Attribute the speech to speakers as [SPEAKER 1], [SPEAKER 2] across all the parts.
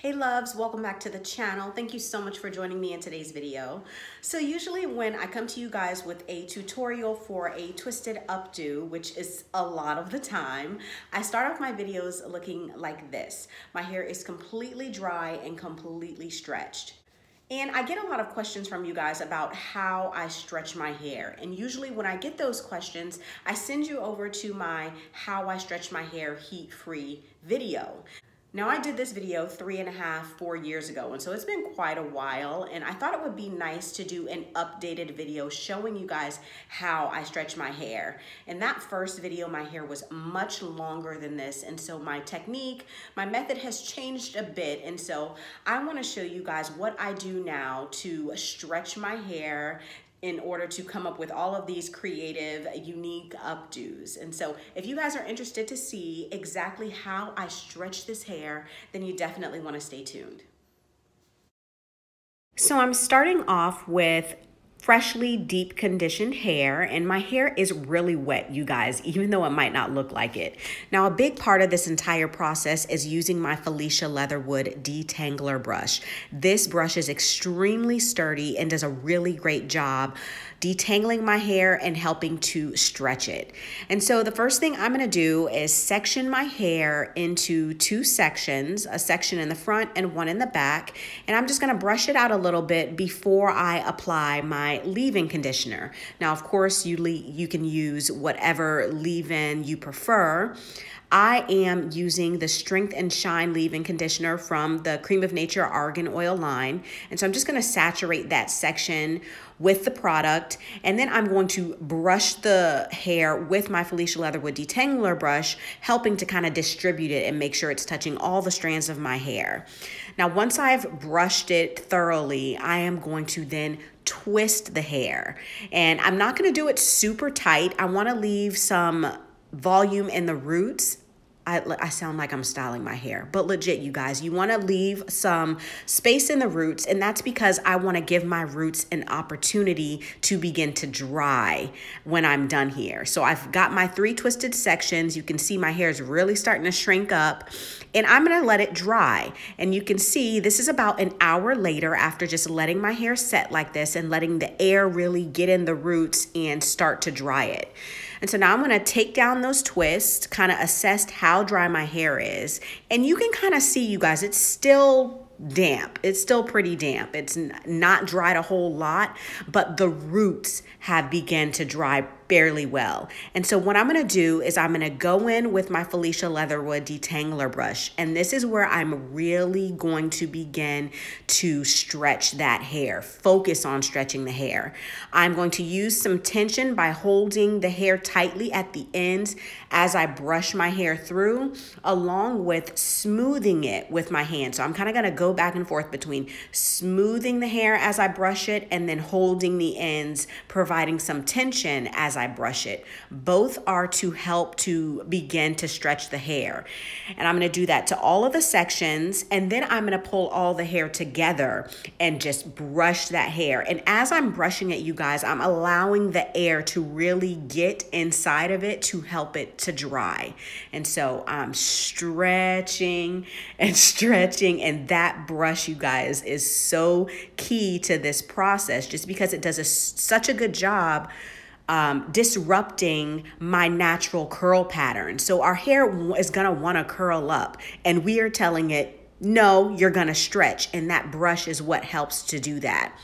[SPEAKER 1] Hey loves, welcome back to the channel. Thank you so much for joining me in today's video. So usually when I come to you guys with a tutorial for a twisted updo, which is a lot of the time, I start off my videos looking like this. My hair is completely dry and completely stretched. And I get a lot of questions from you guys about how I stretch my hair. And usually when I get those questions, I send you over to my How I Stretch My Hair Heat-Free video. Now I did this video 3.5, 4 years ago, and so it's been quite a while, and I thought it would be nice to do an updated video showing you guys how I stretch my hair. In that first video, my hair was much longer than this, and so my technique, my method has changed a bit, and so I want to show you guys what I do now to stretch my hair in order to come up with all of these creative, unique updos. And so if you guys are interested to see exactly how I stretch this hair, then you definitely want to stay tuned. So I'm starting off with freshly deep conditioned hair, and my hair is really wet, you guys, even though it might not look like it. Now, a big part of this entire process is using my Felicia Leatherwood detangler brush. This brush is extremely sturdy and does a really great job detangling my hair and helping to stretch it. And so the first thing I'm going to do is section my hair into two sections, a section in the front and one in the back. And I'm just going to brush it out a little bit before I apply my leave-in conditioner. Now, of course, you can use whatever leave-in you prefer. I am using the Strength and Shine leave-in conditioner from the Cream of Nature Argan Oil line. And so I'm just going to saturate that section with the product. And then I'm going to brush the hair with my Felicia Leatherwood detangler brush, helping to kind of distribute it and make sure it's touching all the strands of my hair. Now, once I've brushed it thoroughly, I am going to then twist the hair. And I'm not going to do it super tight. I want to leave some volume in the roots. I sound like I'm styling my hair, but legit, you guys, you want to leave some space in the roots, and that's because I want to give my roots an opportunity to begin to dry when I'm done here. So I've got my 3 twisted sections. You can see my hair is really starting to shrink up, and I'm going to let it dry. And you can see this is about an hour later after just letting my hair set like this and letting the air really get in the roots and start to dry it. And so now I'm going to take down those twists, kind of assess how dry my hair is. And you can kind of see, you guys, it's still damp. It's still pretty damp. It's not dried a whole lot, but the roots have begun to dry fairly well. And so what I'm going to do is I'm going to go in with my Felicia Leatherwood detangler brush. And this is where I'm really going to begin to stretch that hair, focus on stretching the hair. I'm going to use some tension by holding the hair tightly at the ends as I brush my hair through, along with smoothing it with my hand. So I'm kind of going to go back and forth between smoothing the hair as I brush it and then holding the ends, providing some tension as I brush it. Both are to help to begin to stretch the hair. And I'm going to do that to all of the sections, and then I'm going to pull all the hair together and just brush that hair. And as I'm brushing it, you guys, I'm allowing the air to really get inside of it to help it to dry. And so I'm stretching and stretching, and that brush, you guys, is so key to this process just because it does such a good job disrupting my natural curl pattern. So our hair is going to want to curl up, and we are telling it, no, you're going to stretch. And that brush is what helps to do that.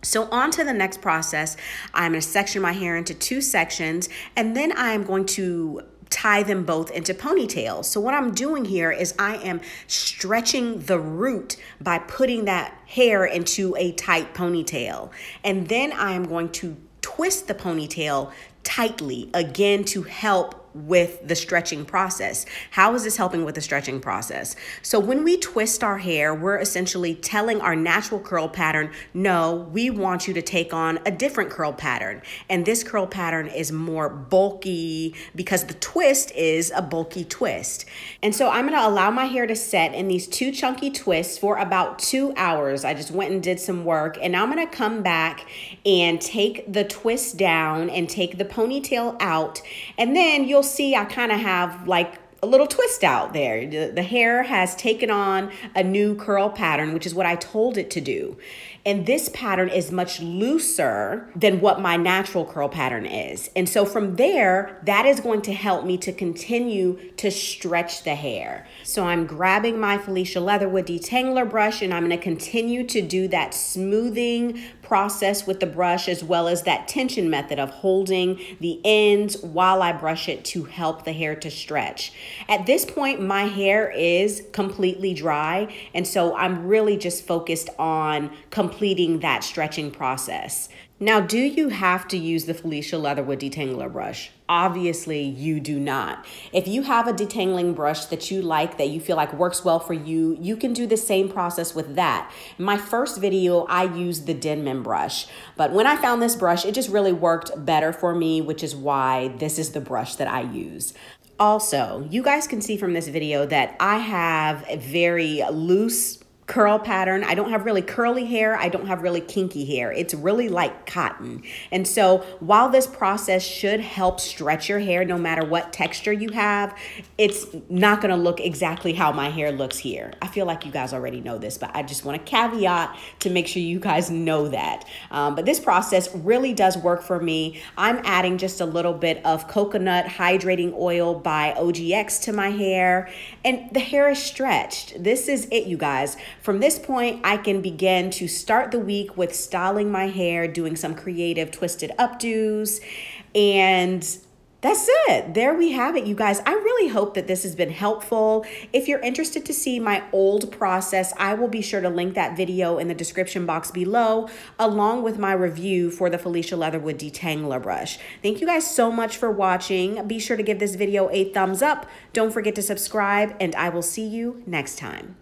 [SPEAKER 1] So on to the next process. I'm going to section my hair into 2 sections, and then I am going to tie them both into ponytails. So what I'm doing here is I am stretching the root by putting that hair into a tight ponytail. And then I am going to twist the ponytail tightly, again, to help with the stretching process. How is this helping with the stretching process? So when we twist our hair, we're essentially telling our natural curl pattern, no, we want you to take on a different curl pattern. And this curl pattern is more bulky because the twist is a bulky twist. And so I'm going to allow my hair to set in these 2 chunky twists for about 2 hours. I just went and did some work, and now I'm going to come back and take the twist down and take the ponytail out. And then you'll see I kind of have like a little twist out there. The hair has taken on a new curl pattern, which is what I told it to do. And this pattern is much looser than what my natural curl pattern is. And so from there, that is going to help me to continue to stretch the hair. So I'm grabbing my Felicia Leatherwood detangler brush, and I'm going to continue to do that smoothing process with the brush, as well as that tension method of holding the ends while I brush it to help the hair to stretch. At this point, my hair is completely dry, and so I'm really just focused on completing that stretching process. Now, do you have to use the Felicia Leatherwood detangler brush? Obviously, you do not. If you have a detangling brush that you like, that you feel like works well for you, you can do the same process with that. In my first video, I used the Denman brush, but when I found this brush, it just really worked better for me, which is why this is the brush that I use. Also, you guys can see from this video that I have a very loose curl pattern. I don't have really curly hair. I don't have really kinky hair. It's really like cotton. And so while this process should help stretch your hair no matter what texture you have, it's not going to look exactly how my hair looks here. I feel like you guys already know this, but I just want to caveat to make sure you guys know that. But this process really does work for me. I'm adding just a little bit of coconut hydrating oil by OGX to my hair, and the hair is stretched. This is it, you guys. From this point, I can begin to start the week with styling my hair, doing some creative twisted updos, and that's it. There we have it, you guys. I really hope that this has been helpful. If you're interested to see my old process, I will be sure to link that video in the description box below, along with my review for the Felicia Leatherwood detangler brush. Thank you guys so much for watching. Be sure to give this video a thumbs up. Don't forget to subscribe, and I will see you next time.